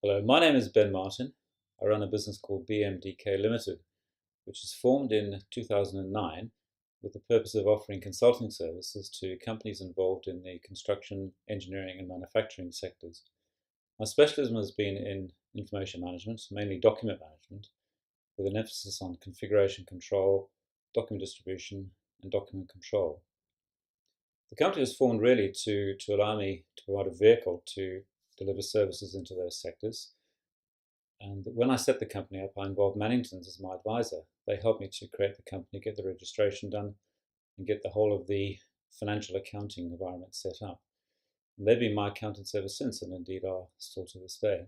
Hello, my name is Ben Martin. I run a business called BMDK Limited, which was formed in 2009 with the purpose of offering consulting services to companies involved in the construction, engineering and manufacturing sectors. My specialism has been in information management, mainly document management, with an emphasis on configuration control, document distribution and document control. The company was formed really to allow me to provide a vehicle to deliver services into those sectors. And when I set the company up, I involved Manningtons as my advisor. They helped me to create the company, get the registration done, and get the whole of the financial accounting environment set up. And they've been my accountants ever since, and indeed are still to this day.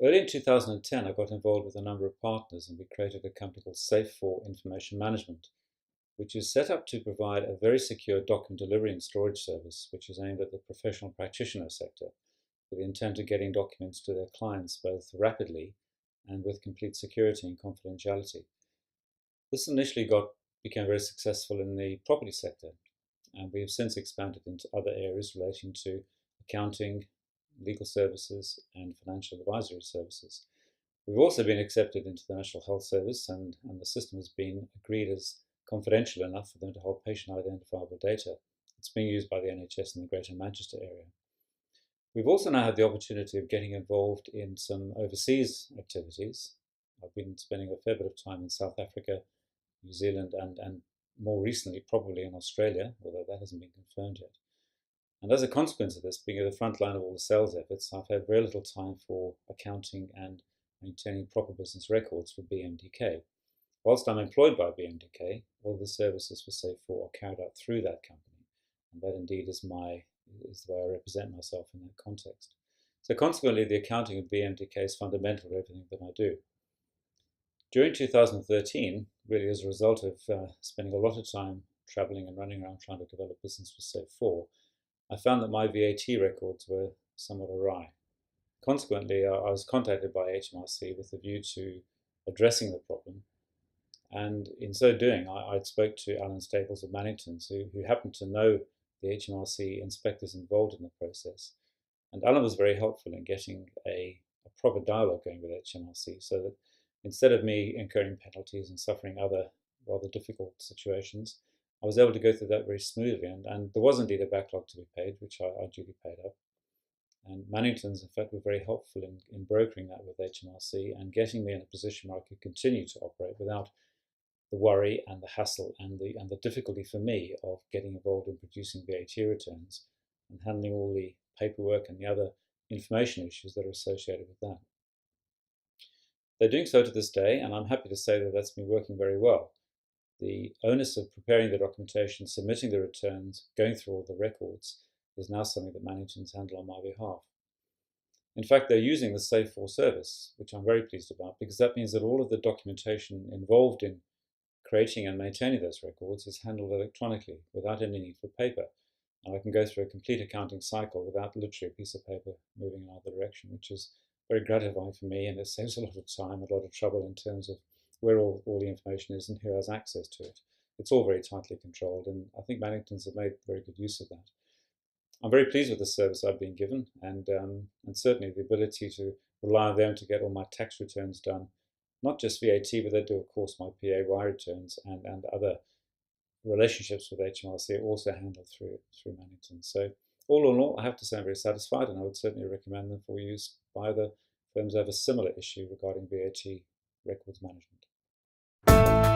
Early in 2010, I got involved with a number of partners, and we created a company called Safe for Information Management, which is set up to provide a very secure document delivery and storage service, which is aimed at the professional practitioner sector, with the intent of getting documents to their clients both rapidly and with complete security and confidentiality. This initially became very successful in the property sector, and we have since expanded into other areas relating to accounting, legal services, and financial advisory services. We've also been accepted into the National Health Service, and the system has been agreed as confidential enough for them to hold patient identifiable data. It's being used by the NHS in the Greater Manchester area. We've also now had the opportunity of getting involved in some overseas activities. I've been spending a fair bit of time in South Africa, New Zealand, and more recently probably in Australia, although that hasn't been confirmed yet. And as a consequence of this, being at the front line of all the sales efforts, I've had very little time for accounting and maintaining proper business records for BMDK. Whilst I'm employed by BMDK, all the services for Safe 4 are carried out through that company, and that indeed is the way I represent myself in that context. So consequently, the accounting of BMDK is fundamental to everything that I do. During 2013, really as a result of spending a lot of time traveling and running around trying to develop business for Safe 4, I found that my VAT records were somewhat awry. Consequently, I was contacted by HMRC with a view to addressing the problem. And in so doing, I spoke to Alan Staples of Manningtons, who happened to know the HMRC inspectors involved in the process. And Alan was very helpful in getting a proper dialogue going with HMRC, so that instead of me incurring penalties and suffering other rather difficult situations, I was able to go through that very smoothly. And there was indeed a backlog to be paid, which I duly paid up. And Manningtons, in fact, were very helpful in brokering that with HMRC and getting me in a position where I could continue to operate without the worry and the hassle and the difficulty for me of getting involved in producing VAT returns and handling all the paperwork and the other information issues that are associated with that. They're doing so to this day, and I'm happy to say that that's been working very well. The onus of preparing the documentation, submitting the returns, going through all the records is now something that Manningtons handle on my behalf. In fact, they're using the Safe 4 service, which I'm very pleased about, because that means that all of the documentation involved in creating and maintaining those records is handled electronically without any need for paper. And I can go through a complete accounting cycle without literally a piece of paper moving in either direction, which is very gratifying for me, and it saves a lot of time, a lot of trouble in terms of where all the information is and who has access to it. It's all very tightly controlled, and I think Manningtons have made very good use of that. I'm very pleased with the service I've been given, and certainly the ability to rely on them to get all my tax returns done. Not just VAT, but they do, of course, my PAY returns and other relationships with HMRC are also handled through Manningtons. So all in all, I have to say I'm very satisfied, and I would certainly recommend them for use by the firms that have a similar issue regarding VAT records management.